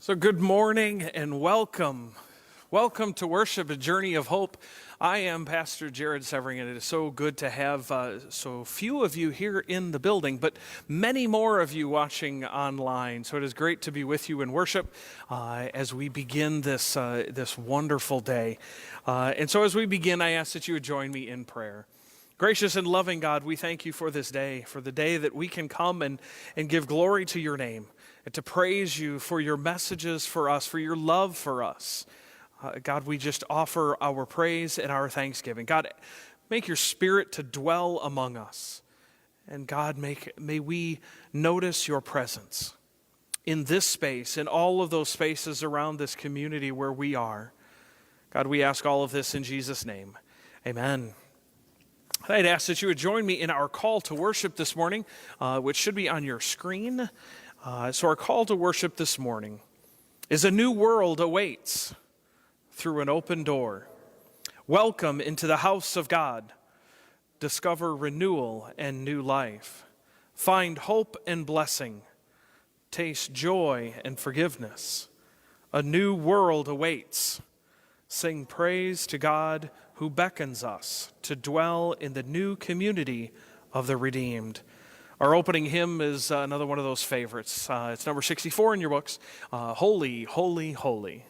So good morning and welcome. Welcome to worship, a journey of hope. I am Pastor Jarrod, and it is so good to have so few of you here in the building, but many more of you watching online. So it is great to be with you in worship as we begin this wonderful day. And so as we begin, I ask that you would join me in prayer. Gracious and loving God, we thank you for this day, for the day that we can come and give glory to your name, and to praise you for your messages for us, for your love for us. God, we just offer our praise and our thanksgiving. God, make your spirit to dwell among us. And God, may we notice your presence in this space, in all of those spaces around this community where we are. God, we ask all of this in Jesus' name. Amen. I'd ask that you would join me in our call to worship this morning, which should be on your screen. So our call to worship this morning is: a new world awaits through an open door. Welcome into the house of God. Discover renewal and new life. Find hope and blessing. Taste joy and forgiveness. A new world awaits. Sing praise to God who beckons us to dwell in the new community of the redeemed. Our opening hymn is another one of those favorites. It's number 64 in your books. Holy, holy, holy.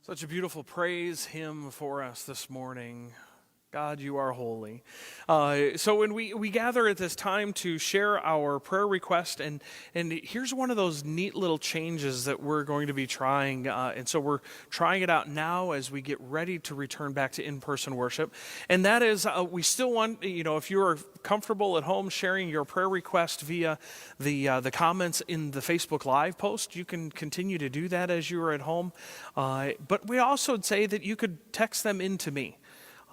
Such a beautiful praise hymn for us this morning. God, you are holy. So when we gather at this time to share our prayer request, and here's one of those neat little changes that we're going to be trying, and so we're trying it out now as we get ready to return back to in-person worship, and that is we still want, if you are comfortable at home sharing your prayer request via the comments in the Facebook Live post, you can continue to do that as you are at home, but we also would say that you could text them in to me.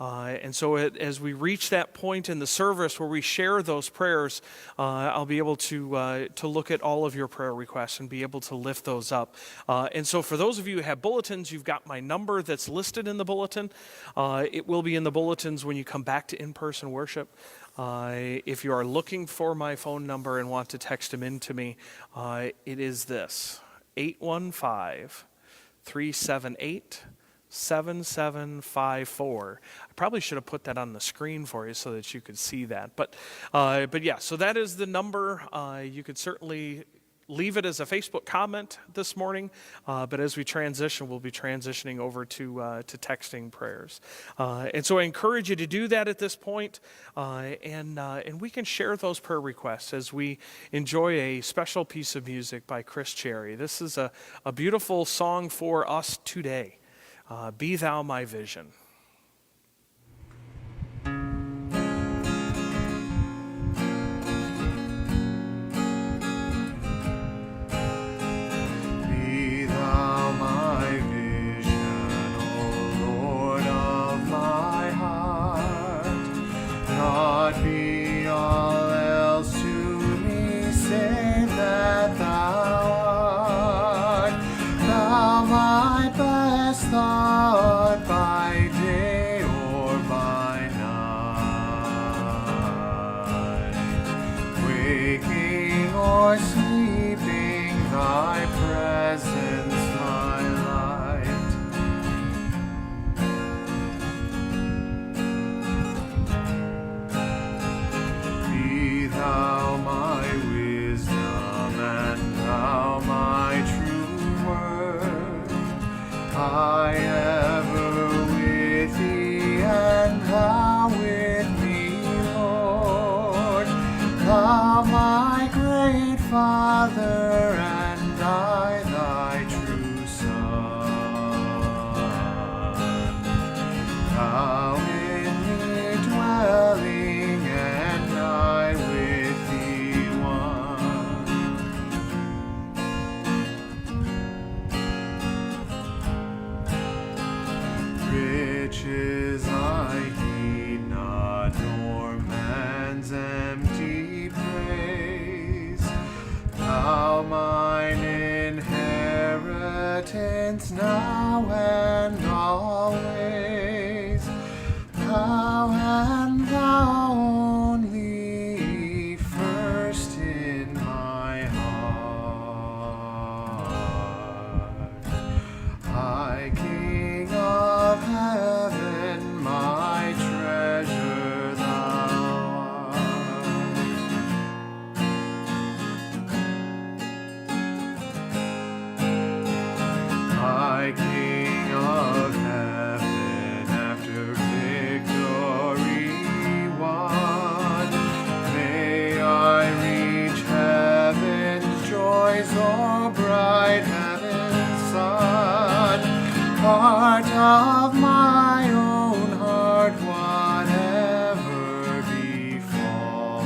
And so as we reach that point in the service where we share those prayers, I'll be able to look at all of your prayer requests and be able to lift those up. And so for those of you who have bulletins, you've got my number that's listed in the bulletin. It will be in the bulletins when you come back to in-person worship. If you are looking for my phone number and want to text them in to me, it is this, 815-378-7754. I probably should have put that on the screen for you so that you could see that. But yeah, so that is the number. You could certainly leave it as a Facebook comment this morning, but as we transition, we'll be transitioning over to texting prayers. And so I encourage you to do that at this point, and we can share those prayer requests as we enjoy a special piece of music by Chris Cherry. This is a beautiful song for us today. Be Thou My Vision. Be thou my vision, O Lord of my heart. Not be all else to me, save that thou art. Thou my best thought by day or by night, waking or sleeping, thy presence my light. Be thou my wisdom and thou my true word. I ever with thee and thou with me, Lord. Thou my great Father and I thy true Son. Thou in me dwelling and I with thee one. Riches I heed not, nor man's empty praise. Thou mine inheritance now and always. Thou and thou only, first in my heart. High King of heaven, my treasure thou art. High King of heaven, after victory won, may I reach heaven's joys or bright heaven's sun. Part of my own heart, whatever befall,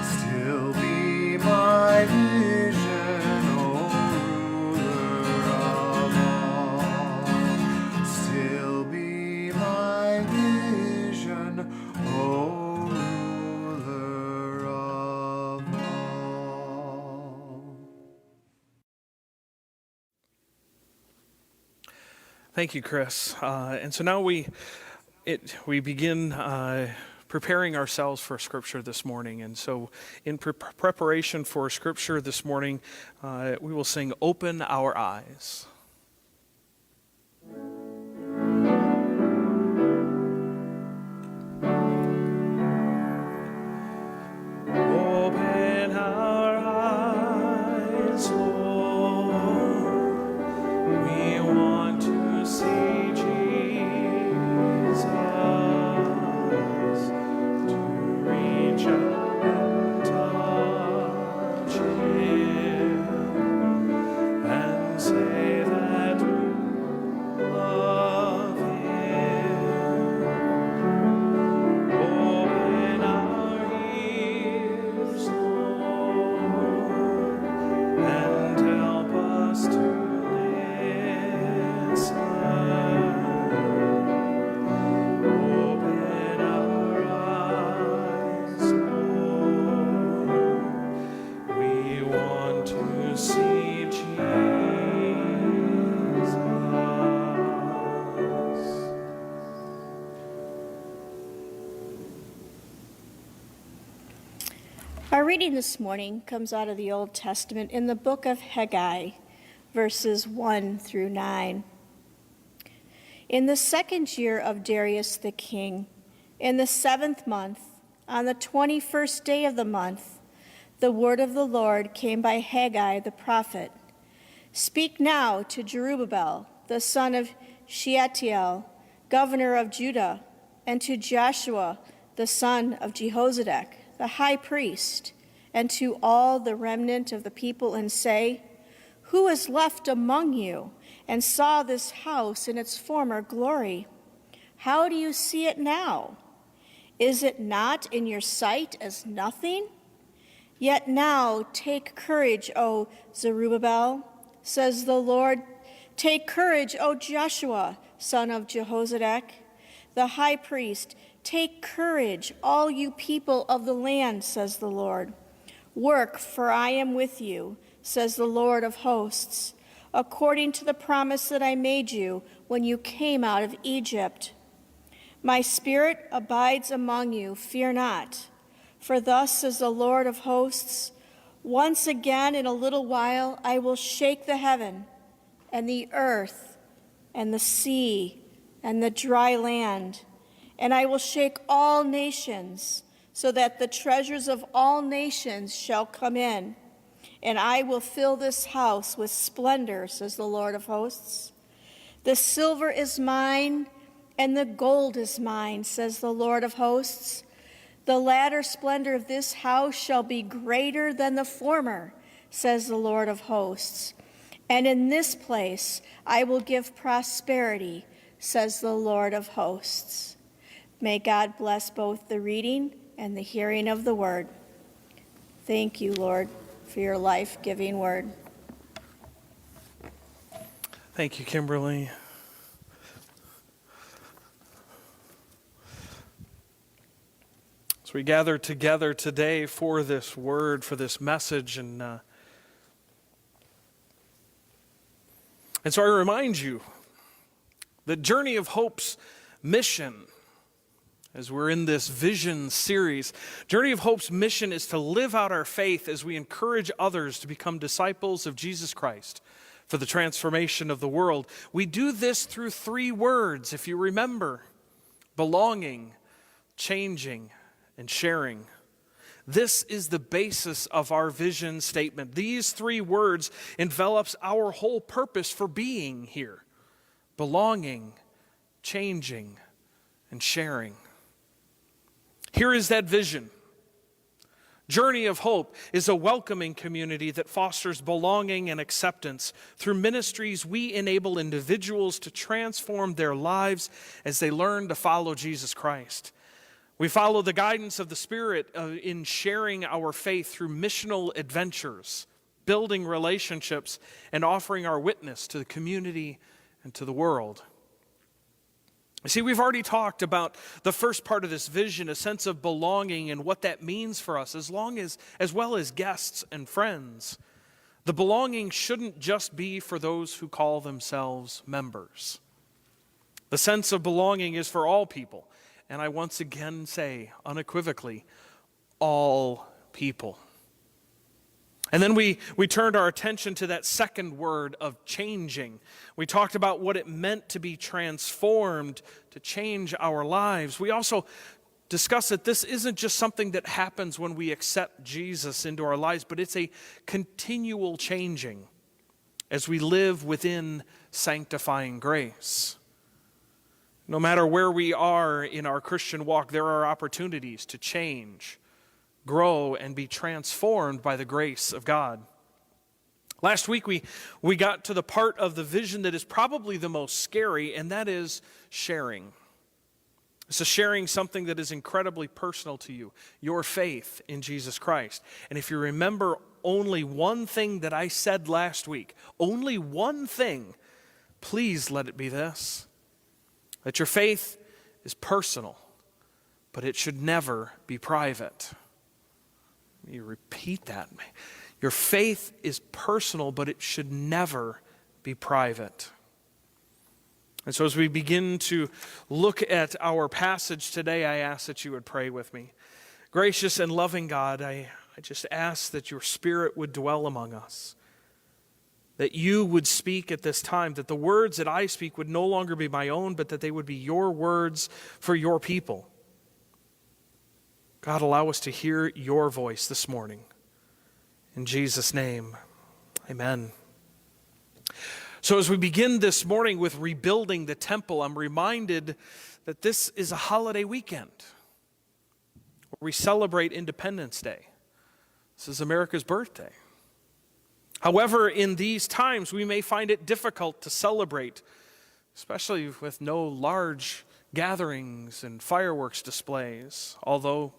still be my vision, O ruler of all. Still be my vision, O ruler of all. Thank you, Chris. And so now we begin preparing ourselves for Scripture this morning. And so in preparation for Scripture this morning, we will sing Open Our Eyes. Open our eyes, Lord. We want to see Jesus. Our reading this morning comes out of the Old Testament in the book of Haggai, verses 1 through 9. In the 2nd year of Darius the king, in the 7th month, on the 21st day of the month, the word of the Lord came by Haggai the prophet. Speak now to Zerubbabel, the son of Shealtiel, governor of Judah, and to Joshua, the son of Jehozadak, the high priest, and to all the remnant of the people, and say, Who is left among you and saw this house in its former glory? How do you see it now? Is it not in your sight as nothing? Yet now take courage, O Zerubbabel, says the Lord. Take courage, O Joshua, son of Jehozadak, the high priest. Take courage, all you people of the land, says the Lord. Work, for I am with you, says the Lord of hosts, according to the promise that I made you when you came out of Egypt. My spirit abides among you, fear not. For thus says the Lord of hosts, once again in a little while I will shake the heaven and the earth and the sea and the dry land, and I will shake all nations, so that the treasures of all nations shall come in. And I will fill this house with splendor, says the Lord of hosts. The silver is mine, and the gold is mine, says the Lord of hosts. The latter splendor of this house shall be greater than the former, says the Lord of hosts. And in this place I will give prosperity, says the Lord of hosts. May God bless both the reading and the hearing of the word. Thank you, Lord, for your life-giving word. Thank you, Kimberly. As we gather together today for this word, for this message, and so I remind you that Journey of Hope's mission, as we're in this vision series, Journey of Hope's mission is to live out our faith as we encourage others to become disciples of Jesus Christ for the transformation of the world. We do this through 3 words, if you remember: belonging, changing, and sharing. This is the basis of our vision statement. These 3 words envelops our whole purpose for being here: belonging, changing, and sharing. Here is that vision. Journey of Hope is a welcoming community that fosters belonging and acceptance. Through ministries, we enable individuals to transform their lives as they learn to follow Jesus Christ. We follow the guidance of the Spirit in sharing our faith through missional adventures, building relationships, and offering our witness to the community and to the world. You see, we've already talked about the first part of this vision, a sense of belonging and what that means for us, as well as guests and friends. The belonging shouldn't just be for those who call themselves members. The sense of belonging is for all people, and I once again say unequivocally, all people. And then we turned our attention to that second word of changing. We talked about what it meant to be transformed, to change our lives. We also discussed that this isn't just something that happens when we accept Jesus into our lives, but it's a continual changing as we live within sanctifying grace. No matter where we are in our Christian walk, there are opportunities to change, grow, and be transformed by the grace of God. Last week, we got to the part of the vision that is probably the most scary, and that is sharing. It's sharing something that is incredibly personal to you, your faith in Jesus Christ. And if you remember only one thing that I said last week, only one thing, please let it be this: that your faith is personal, but it should never be private. You repeat that. Your faith is personal, but it should never be private. And so as we begin to look at our passage today, I ask that you would pray with me. Gracious and loving God, I I just ask that your Spirit would dwell among us, that you would speak at this time, that the words that I speak would no longer be my own, but that they would be your words for your people. God, allow us to hear your voice this morning. In Jesus' name, amen. So as we begin this morning with rebuilding the temple, I'm reminded that this is a holiday weekend where we celebrate Independence Day. This is America's birthday. However, in these times, we may find it difficult to celebrate, especially with no large gatherings and fireworks displays, although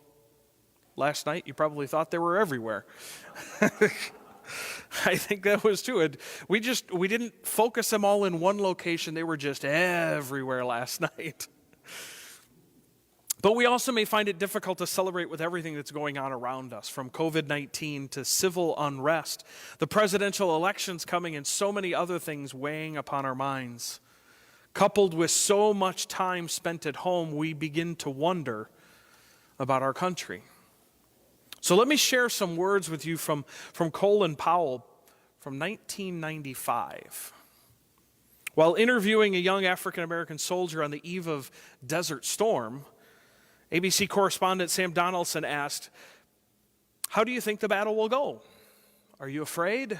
last night you probably thought they were everywhere. I think that was true. We didn't focus them all in one location. They were just everywhere last night. But we also may find it difficult to celebrate with everything that's going on around us, from COVID-19 to civil unrest, the presidential elections coming, and so many other things weighing upon our minds. Coupled with so much time spent at home, we begin to wonder about our country. So let me share some words with you from Colin Powell from 1995. While interviewing a young African-American soldier on the eve of Desert Storm, ABC correspondent Sam Donaldson asked, "How do you think the battle will go? Are you afraid?"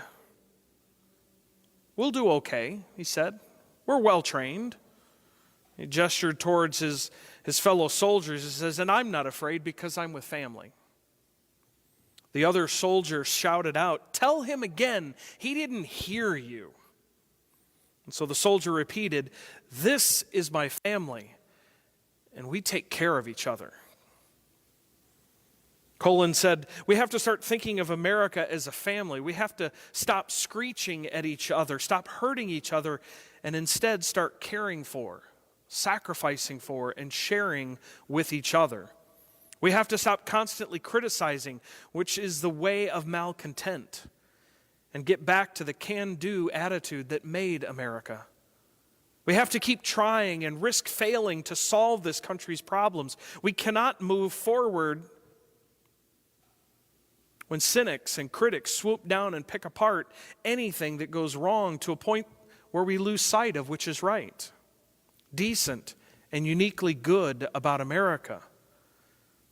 "We'll do okay," he said. "We're well trained." He gestured towards his fellow soldiers. He says, "And I'm not afraid because I'm with family." The other soldier shouted out, "Tell him again, he didn't hear you." And so the soldier repeated, "This is my family, and we take care of each other." Colin said, "We have to start thinking of America as a family. We have to stop screeching at each other, stop hurting each other, and instead start caring for, sacrificing for, and sharing with each other. We have to stop constantly criticizing, which is the way of malcontent, and get back to the can-do attitude that made America. We have to keep trying and risk failing to solve this country's problems. We cannot move forward when cynics and critics swoop down and pick apart anything that goes wrong to a point where we lose sight of which is right, decent, and uniquely good about America."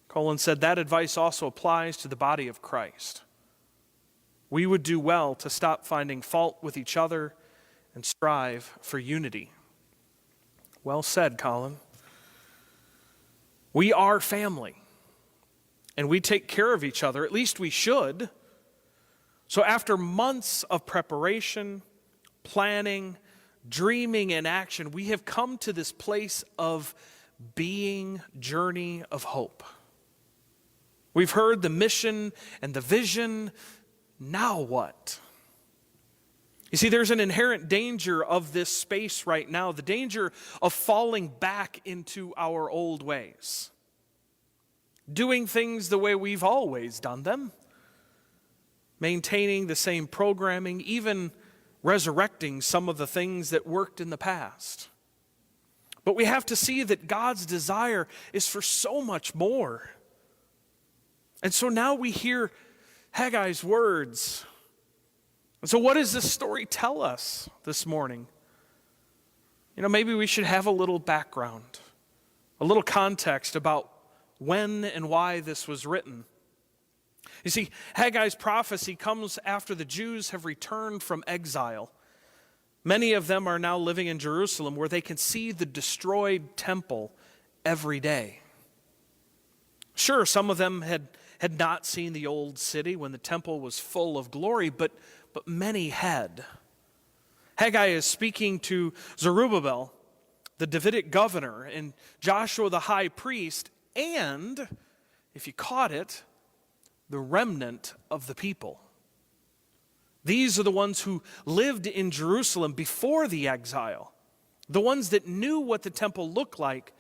Colin said that advice also applies to the body of Christ. We would do well to stop finding fault with each other and strive for unity. Well said, Colin. We are family, and we take care of each other, at least we should. So after months of preparation, planning, dreaming, and action, we have come to this place of being journey of hope. We've heard the mission and the vision. Now what? You see, there's an inherent danger of this space right now, the danger of falling back into our old ways, doing things the way we've always done them, maintaining the same programming, even resurrecting some of the things that worked in the past. But we have to see that God's desire is for so much more. And so now we hear Haggai's words. And so what does this story tell us this morning? Maybe we should have a little background, a little context about when and why this was written. You see, Haggai's prophecy comes after the Jews have returned from exile. Many of them are now living in Jerusalem, where they can see the destroyed temple every day. Sure, some of them had not seen the old city when the temple was full of glory, but many had. Haggai is speaking to Zerubbabel, the Davidic governor, and Joshua the high priest, and, if you caught it, the remnant of the people. These are the ones who lived in Jerusalem before the exile, the ones that knew what the temple looked like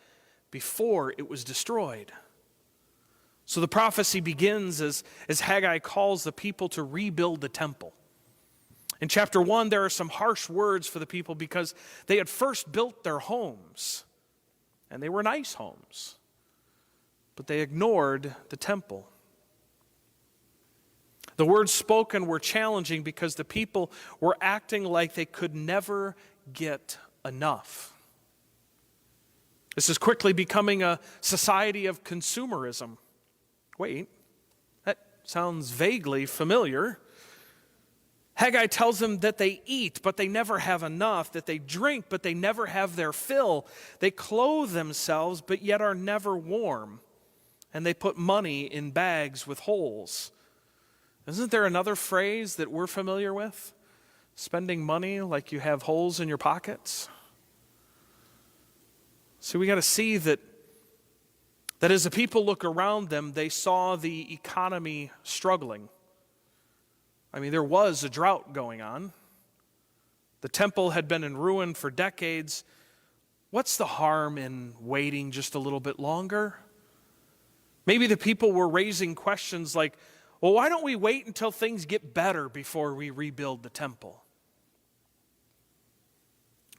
before it was destroyed. So the prophecy begins as Haggai calls the people to rebuild the temple. In chapter 1, there are some harsh words for the people because they had first built their homes, and they were nice homes, but they ignored the temple. The words spoken were challenging because the people were acting like they could never get enough. This is quickly becoming a society of consumerism. Wait, that sounds vaguely familiar. Haggai tells them that they eat, but they never have enough, that they drink, but they never have their fill. They clothe themselves, but yet are never warm. And they put money in bags with holes. Isn't there another phrase that we're familiar with? Spending money like you have holes in your pockets? So we got to see that as the people look around them, they saw the economy struggling. I mean, there was a drought going on. The temple had been in ruin for decades. What's the harm in waiting just a little bit longer? Maybe the people were raising questions like, well, why don't we wait until things get better before we rebuild the temple?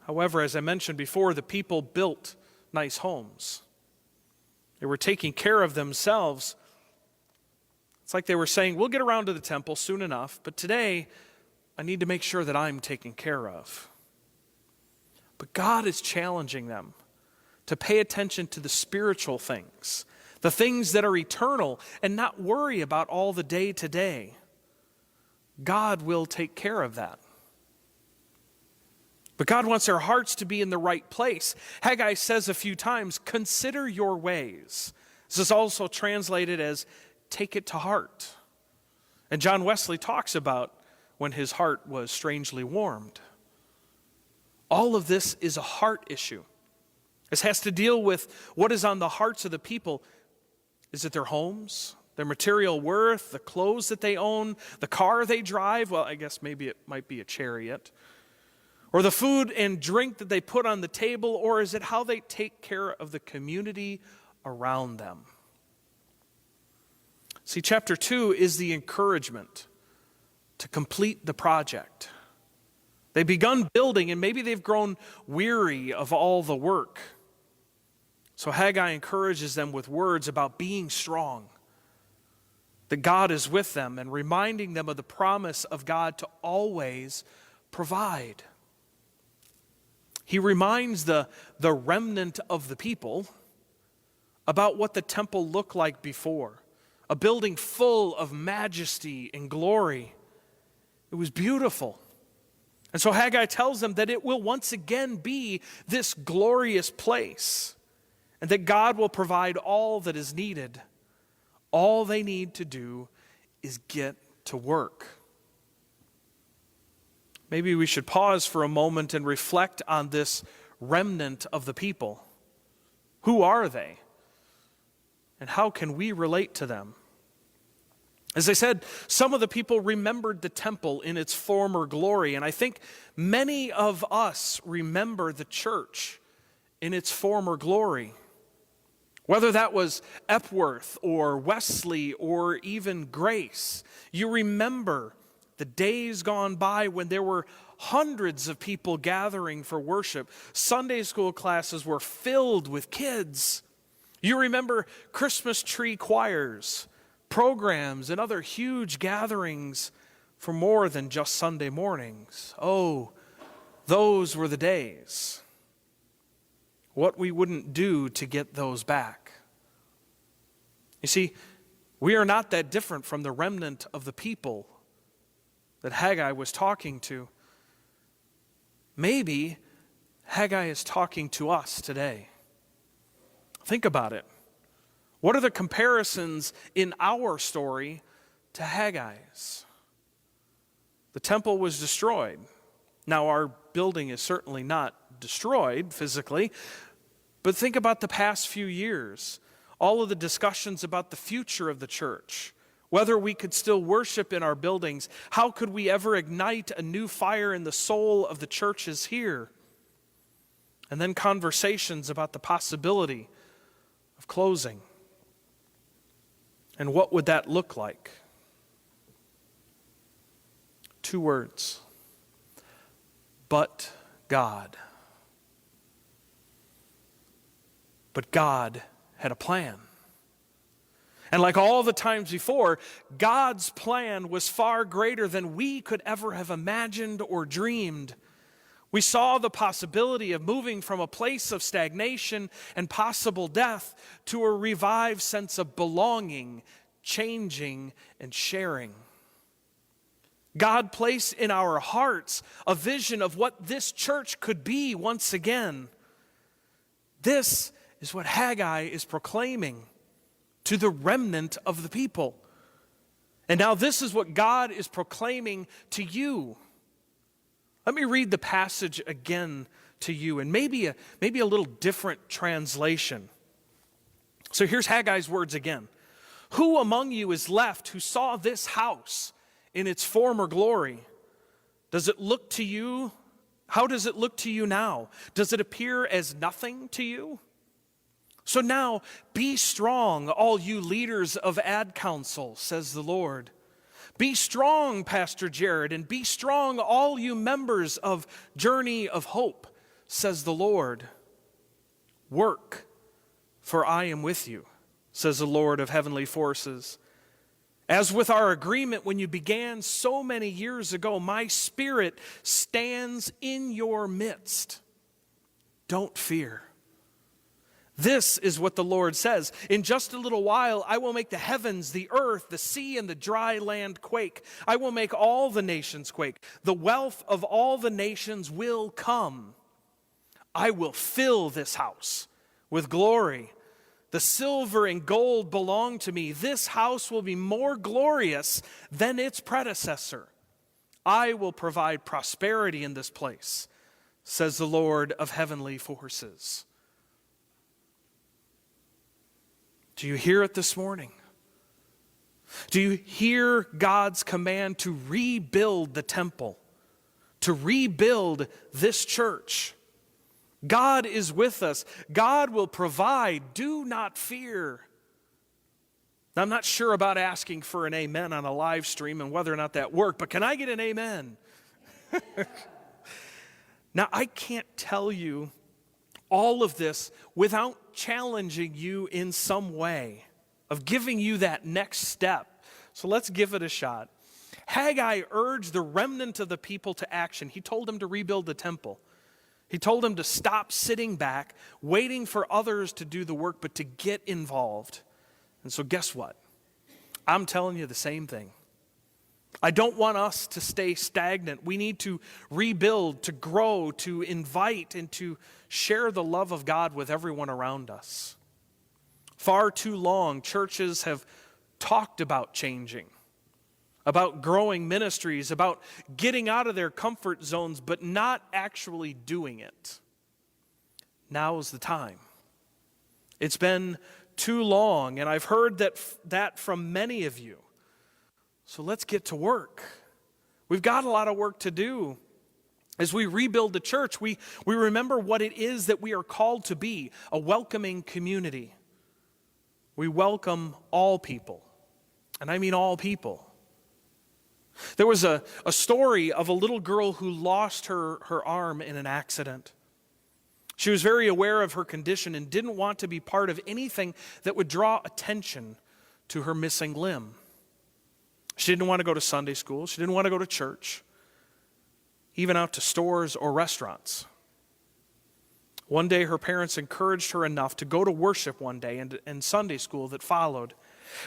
However, as I mentioned before, the people built nice homes. They were taking care of themselves. It's like they were saying, we'll get around to the temple soon enough, but today I need to make sure that I'm taken care of. But God is challenging them to pay attention to the spiritual things, the things that are eternal, and not worry about all the day-to-day. God will take care of that. But God wants our hearts to be in the right place. Haggai says a few times, consider your ways. This is also translated as take it to heart. And John Wesley talks about when his heart was strangely warmed. All of this is a heart issue. This has to deal with what is on the hearts of the people. Is it their homes, their material worth, the clothes that they own, the car they drive? Well, I guess maybe it might be a chariot. Or the food and drink that they put on the table, or is it how they take care of the community around them? See, chapter 2 is the encouragement to complete the project. They've begun building, and maybe they've grown weary of all the work. So Haggai encourages them with words about being strong, that God is with them, and reminding them of the promise of God to always provide. He reminds the remnant of the people about what the temple looked like before, a building full of majesty and glory. It was beautiful. And so Haggai tells them that it will once again be this glorious place, and that God will provide all that is needed. All they need to do is get to work. Maybe we should pause for a moment and reflect on this remnant of the people. Who are they? And how can we relate to them? As I said, some of the people remembered the temple in its former glory, and I think many of us remember the church in its former glory. Whether that was Epworth or Wesley or even Grace, you remember the days gone by when there were hundreds of people gathering for worship. Sunday school classes were filled with kids. You remember Christmas tree choirs, programs, and other huge gatherings for more than just Sunday mornings. Oh, those were the days. What we wouldn't do to get those back. You see, we are not that different from the remnant of the people that Haggai was talking to. Maybe Haggai is talking to us today. Think about it. What are the comparisons in our story to Haggai's? The temple was destroyed. Now, our building is certainly not destroyed physically, but think about the past few years. All of the discussions about the future of the church, whether we could still worship in our buildings, how could we ever ignite a new fire in the soul of the churches here? And then conversations about the possibility of closing. And what would that look like? 2 words. But God. But God had a plan. And like all the times before, God's plan was far greater than we could ever have imagined or dreamed. We saw the possibility of moving from a place of stagnation and possible death to a revived sense of belonging, changing, and sharing. God placed in our hearts a vision of what this church could be once again. This is what Haggai is proclaiming to the remnant of the people. And now this is what God is proclaiming to you. Let me read the passage again to you, and maybe a little different translation. So here's Haggai's words again. Who among you is left who saw this house in its former glory? Does it look to you? How does it look to you now? Does it appear as nothing to you? So now be strong, all you leaders of ad council, says the Lord. Be strong, Pastor Jarrod, and be strong, all you members of Journey of Hope, says the Lord. Work, for I am with you, says the Lord of heavenly forces. As with our agreement when you began so many years ago, my Spirit stands in your midst. Don't fear. This is what the Lord says. In just a little while, I will make the heavens, the earth, the sea, and the dry land quake. I will make all the nations quake. The wealth of all the nations will come. I will fill this house with glory. The silver and gold belong to me. This house will be more glorious than its predecessor. I will provide prosperity in this place, says the Lord of heavenly forces. Do you hear it this morning? Do you hear God's command to rebuild the temple, to rebuild this church? God is with us. God will provide. Do not fear. Now, I'm not sure about asking for an amen on a live stream and whether or not that worked, but can I get an amen? Now, I can't tell you all of this without challenging you in some way, of giving you that next step. So let's give it a shot. Haggai urged the remnant of the people to action. He told them to rebuild the temple. He told them to stop sitting back, waiting for others to do the work, but to get involved. And so guess what? I'm telling you the same thing. I don't want us to stay stagnant. We need to rebuild, to grow, to invite, and to share the love of God with everyone around us. Far too long, churches have talked about changing, about growing ministries, about getting out of their comfort zones, but not actually doing it. Now is the time. It's been too long, and I've heard that from many of you. So let's get to work. We've got a lot of work to do. As we rebuild the church, we remember what it is that we are called to be, a welcoming community. We welcome all people, and I mean all people. There was a story of a little girl who lost her arm in an accident. She was very aware of her condition and didn't want to be part of anything that would draw attention to her missing limb. She didn't want to go to Sunday school. She didn't want to go to church, even out to stores or restaurants. One day, her parents encouraged her enough to go to worship one day and Sunday school that followed.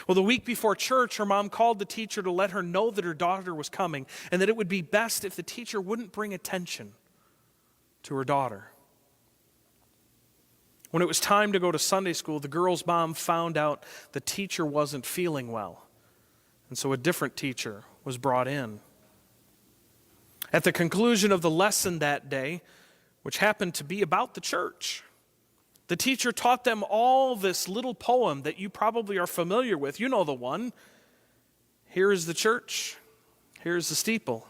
Well, the week before church, her mom called the teacher to let her know that her daughter was coming and that it would be best if the teacher wouldn't bring attention to her daughter. When it was time to go to Sunday school, the girl's mom found out the teacher wasn't feeling well. And so a different teacher was brought in. At the conclusion of the lesson that day, which happened to be about the church, the teacher taught them all this little poem that you probably are familiar with. You know the one. Here is the church. Here's the steeple.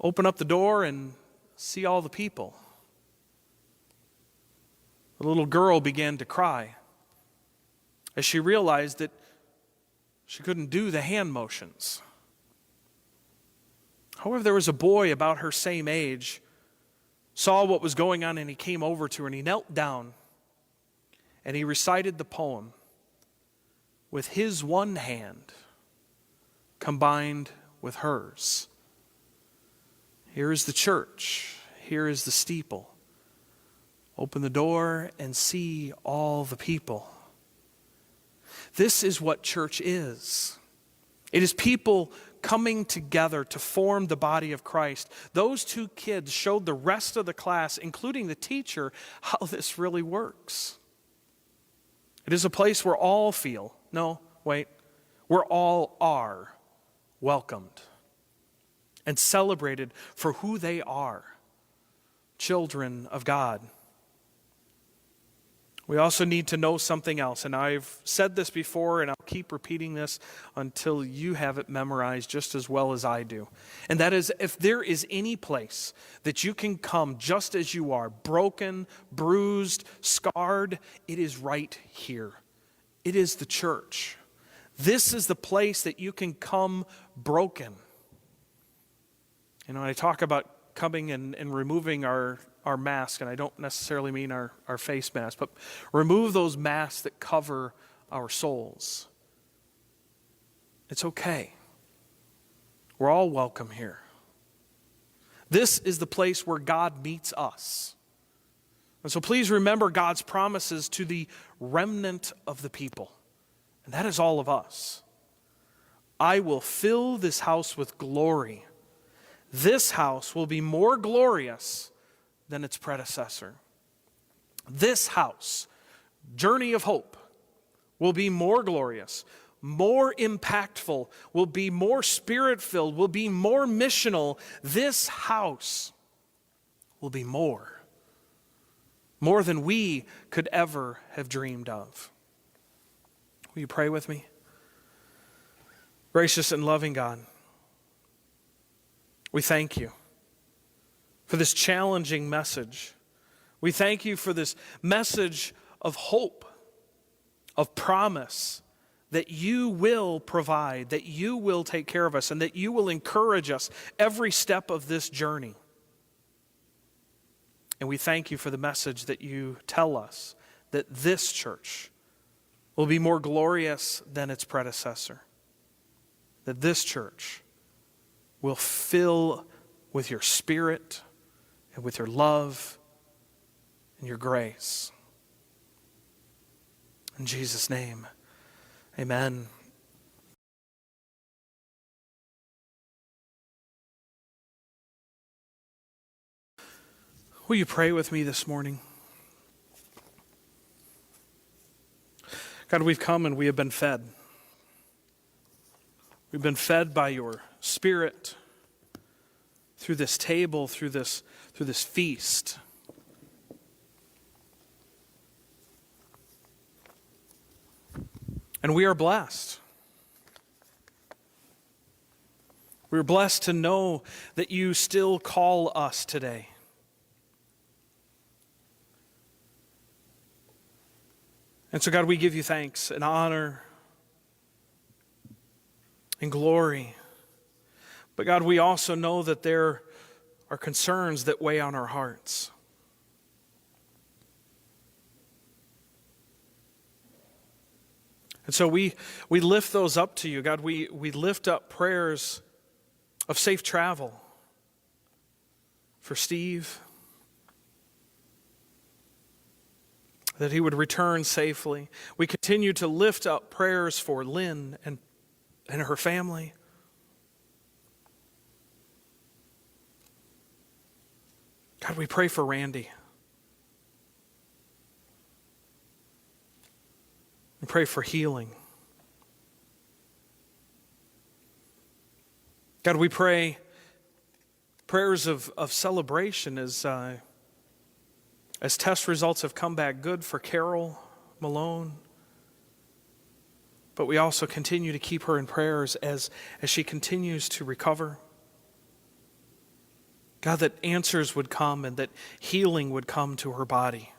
Open up the door and see all the people. The little girl began to cry as she realized that she couldn't do the hand motions. However, there was a boy about her same age, saw what was going on, and he came over to her and he knelt down and he recited the poem. with his one hand combined with hers. Here is the church. Here is the steeple. Open the door and see all the people. This is what church is. It is people coming together to form the body of Christ. Those two kids showed the rest of the class, including the teacher, how this really works. It is a place where all feel, where all are welcomed and celebrated for who they are, children of God. We also need to know something else, and I've said this before, and I'll keep repeating this until you have it memorized just as well as I do. And that is, if there is any place that you can come just as you are, broken, bruised, scarred, it is right here. It is the church. This is the place that you can come broken. You know, I talk about coming and removing our mask, and I don't necessarily mean our face mask, but remove those masks that cover our souls. It's okay. We're all welcome here. This is the place where God meets us. And so please remember God's promises to the remnant of the people. And that is all of us. I will fill this house with glory. This house will be more glorious than its predecessor. This house, Journey of Hope, will be more glorious, more impactful, will be more spirit-filled, will be more missional. This house will be more than we could ever have dreamed of. Will you pray with me? Gracious and loving God, we thank you for this challenging message. We thank you for this message of hope, of promise, that you will provide, that you will take care of us, and that you will encourage us every step of this journey. And we thank you for the message that you tell us that this church will be more glorious than its predecessor, that this church will fill with your Spirit and with your love and your grace. In Jesus' name, amen. Will you pray with me this morning? God, we've come and we have been fed. We've been fed by your Spirit through this table, through this feast. And we are blessed. We're blessed to know that you still call us today. And so, God, we give you thanks and honor and glory. But God, we also know that there are concerns that weigh on our hearts. And so we lift those up to you. God, we lift up prayers of safe travel for Steve, that he would return safely. We continue to lift up prayers for Lynn and her family. God, we pray for Randy. We pray for healing. God, we pray prayers of celebration as test results have come back good for Carol Malone. But we also continue to keep her in prayers as she continues to recover. God, that answers would come and that healing would come to her body.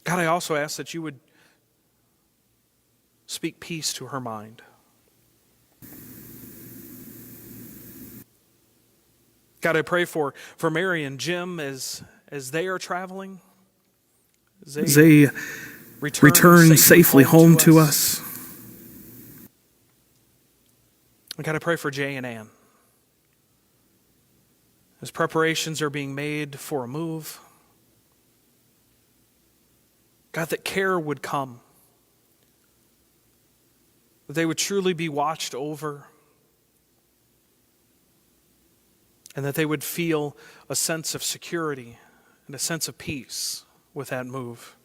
God, I also ask that you would speak peace to her mind. God, I pray for Mary and Jim as they are traveling. As they return safely home to us. God, I pray for Jay and Ann. As preparations are being made for a move, God, that care would come, that they would truly be watched over, and that they would feel a sense of security and a sense of peace with that move.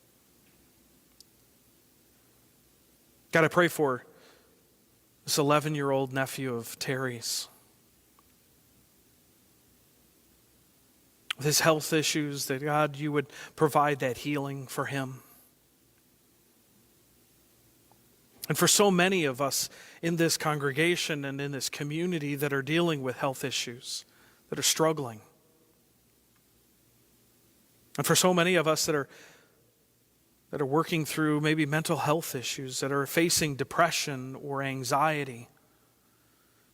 God, I pray for this 11-year-old nephew of Terry's, with his health issues, that God, you would provide that healing for him. And for so many of us in this congregation and in this community that are dealing with health issues, that are struggling. And for so many of us that are working through maybe mental health issues, that are facing depression or anxiety,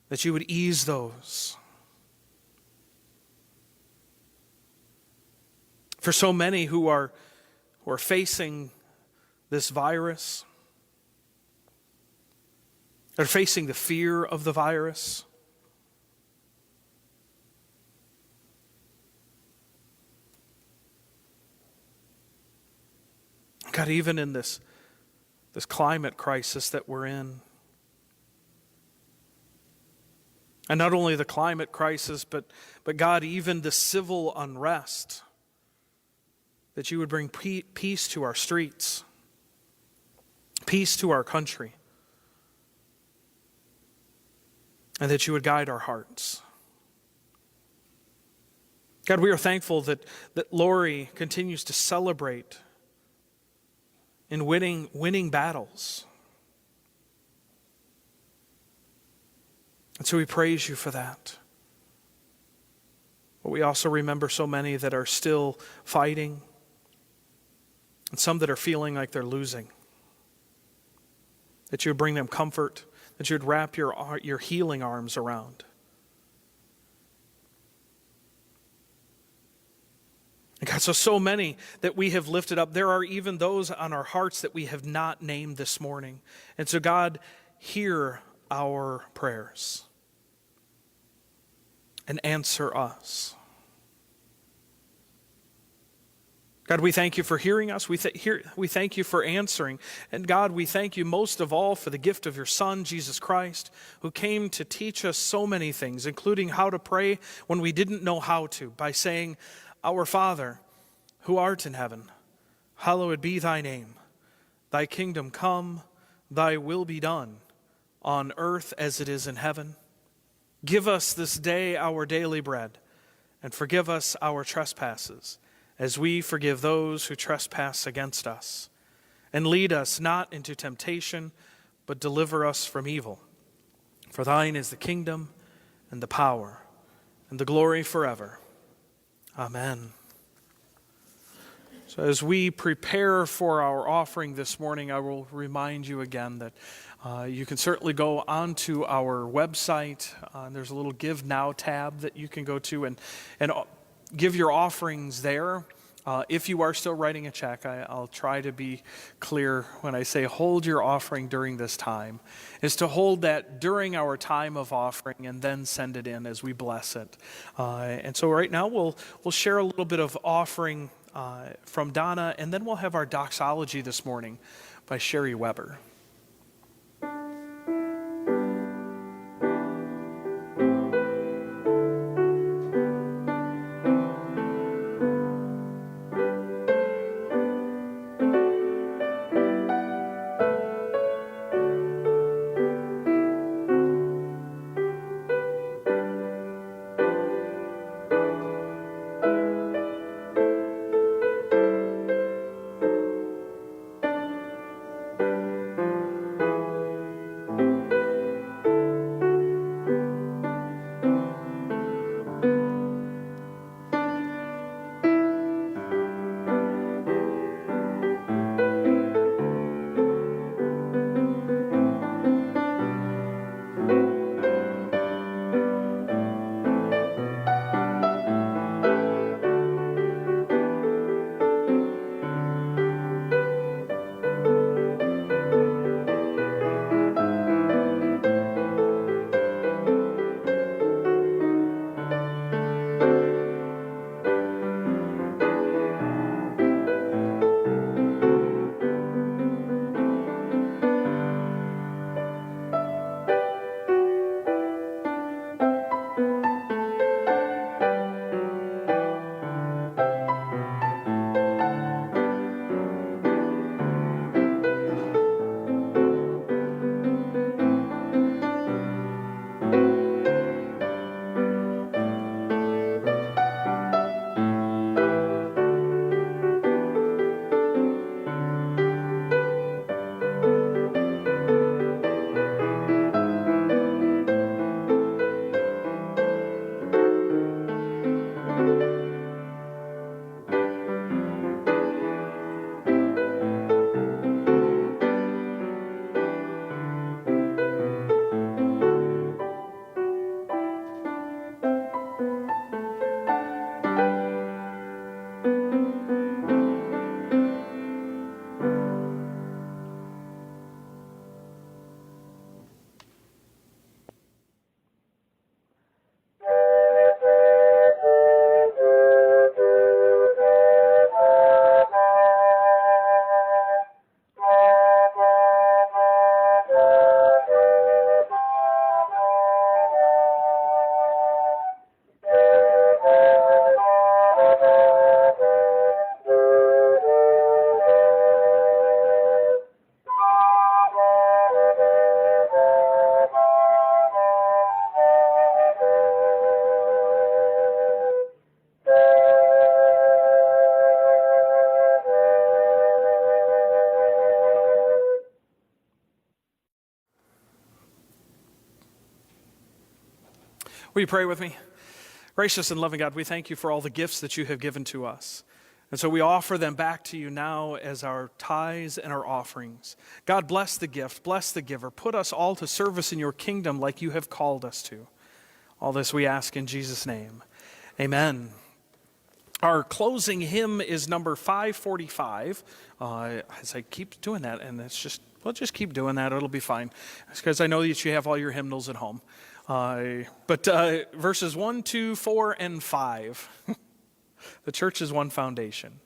that you would ease those. For so many who are facing this virus, are facing the fear of the virus, God, even in this climate crisis that we're in, and not only the climate crisis, but God, even the civil unrest, that you would bring peace to our streets, peace to our country, and that you would guide our hearts. God, we are thankful that Lori continues to celebrate in winning battles. And so we praise you for that. But we also remember so many that are still fighting, and some that are feeling like they're losing. That you would bring them comfort, that you would wrap your healing arms around. And God, so many that we have lifted up. There are even those on our hearts that we have not named this morning. And so God, hear our prayers and answer us. God, we thank you for hearing us. We thank you for answering. And God, we thank you most of all for the gift of your Son, Jesus Christ, who came to teach us so many things, including how to pray when we didn't know how to, by saying, Our Father, who art in heaven, hallowed be thy name. Thy kingdom come, thy will be done, on earth as it is in heaven. Give us this day our daily bread, and forgive us our trespasses, as we forgive those who trespass against us. And lead us not into temptation, but deliver us from evil. For thine is the kingdom, and the power, and the glory forever. Amen. So as we prepare for our offering this morning, I will remind you again that you can certainly go onto our website. There's a little Give Now tab that you can go to and give your offerings there. If you are still writing a check, I'll try to be clear when I say hold your offering during this time, is to hold that during our time of offering and then send it in as we bless it. And so right now we'll share a little bit of offering from Donna, and then we'll have our doxology this morning by Sherry Weber. Will you pray with me? Gracious and loving God, we thank you for all the gifts that you have given to us. And so we offer them back to you now as our tithes and our offerings. God, bless the gift, bless the giver. Put us all to service in your kingdom like you have called us to. All this we ask in Jesus' name. Amen. Our closing hymn is number 545. As I keep doing that, and we'll just keep doing that. It'll be fine. It's because I know that you have all your hymnals at home. But verses 1, 2, 4, and 5. The church is one foundation.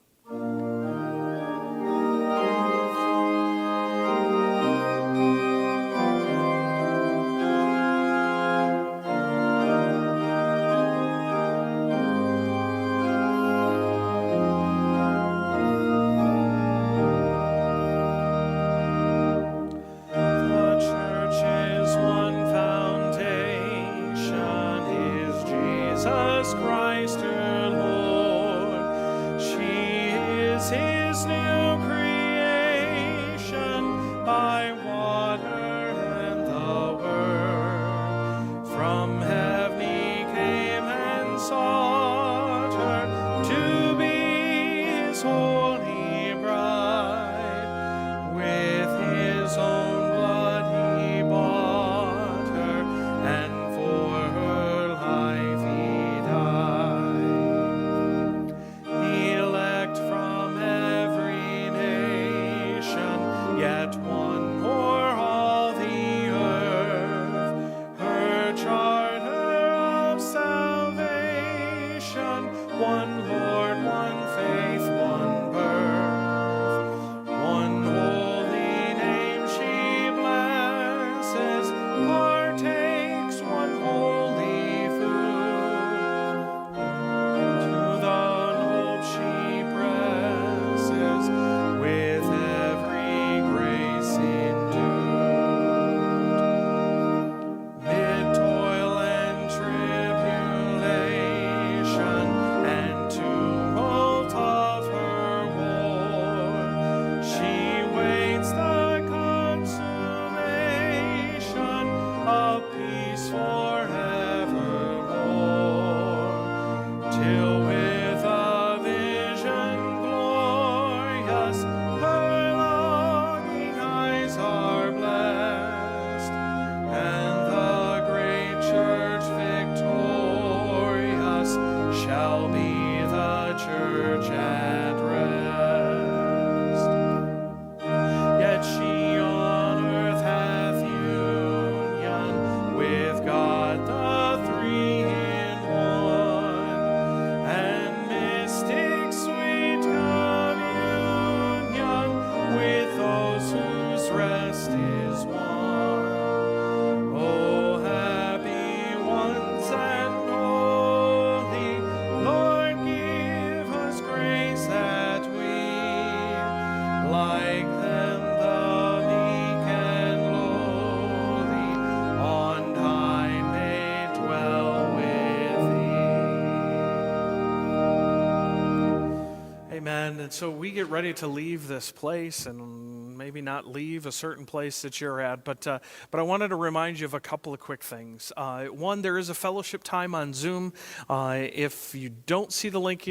And so we get ready to leave this place, and maybe not leave a certain place that you're at, but I wanted to remind you of a couple of quick things. One, there is a fellowship time on Zoom. If you don't see the link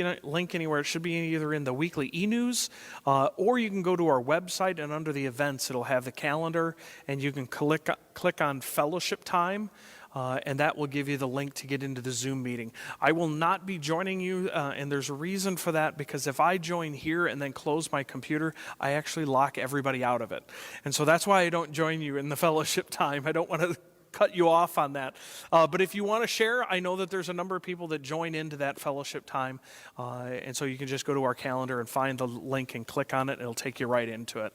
anywhere, it should be either in the weekly e-news, or you can go to our website, and under the events, it'll have the calendar, and you can click on fellowship time. And that will give you the link to get into the Zoom meeting. I will not be joining you, and there's a reason for that, because if I join here and then close my computer, I actually lock everybody out of it. And so that's why I don't join you in the fellowship time. I don't want to cut you off on that. But if you want to share, I know that there's a number of people that join into that fellowship time. And so you can just go to our calendar and find the link and click on it, and it'll take you right into it.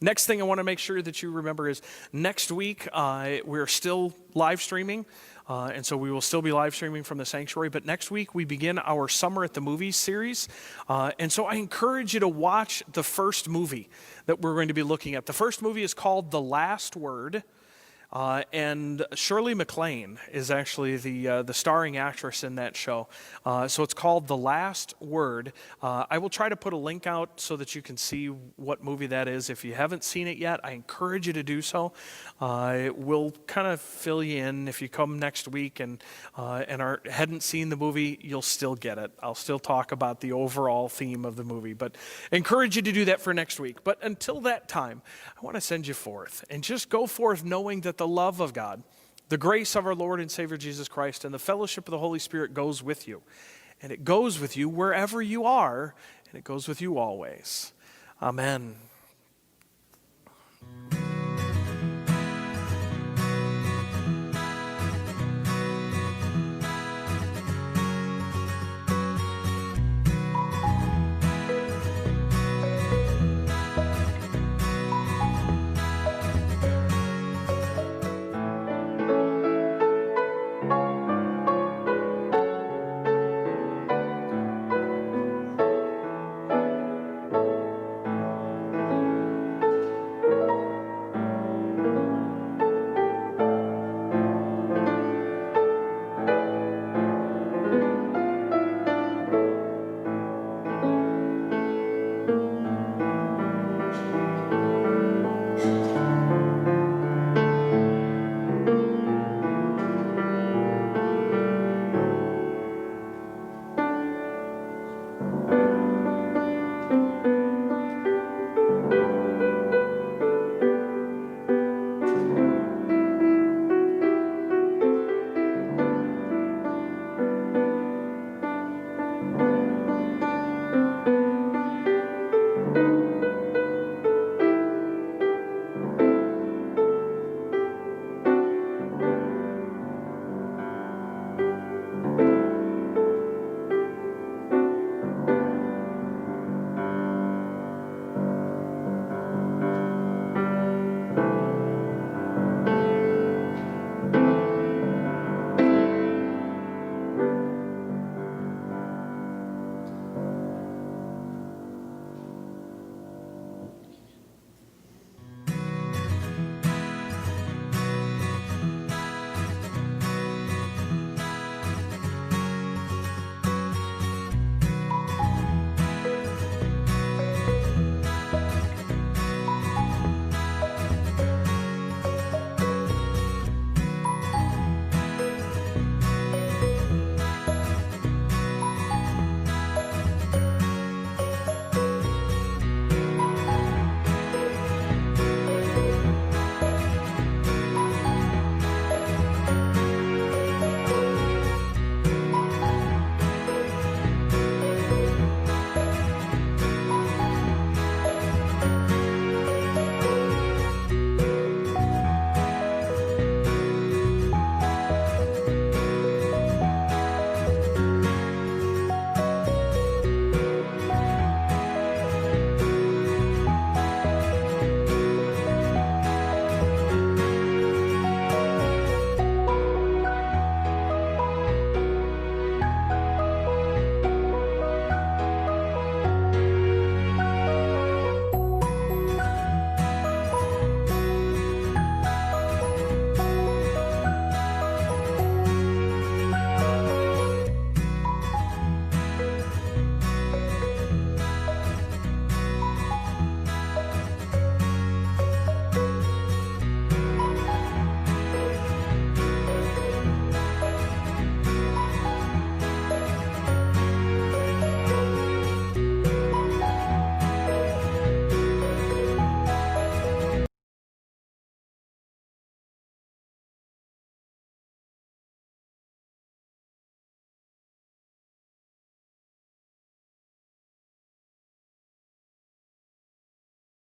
Next thing I want to make sure that you remember is next week we're still live streaming, and so we will still be live streaming from the sanctuary, but next week we begin our Summer at the Movies series, and so I encourage you to watch the first movie that we're going to be looking at. The first movie is called The Last Word. And Shirley MacLaine is actually the starring actress in that show. So it's called The Last Word. I will try to put a link out so that you can see what movie that is. If you haven't seen it yet, I encourage you to do so. We'll kind of fill you in. If you come next week and hadn't seen the movie, you'll still get it. I'll still talk about the overall theme of the movie, but encourage you to do that for next week. But until that time, I want to send you forth and just go forth knowing that the love of God, the grace of our Lord and Savior Jesus Christ, and the fellowship of the Holy Spirit goes with you. And it goes with you wherever you are, and it goes with you always. Amen.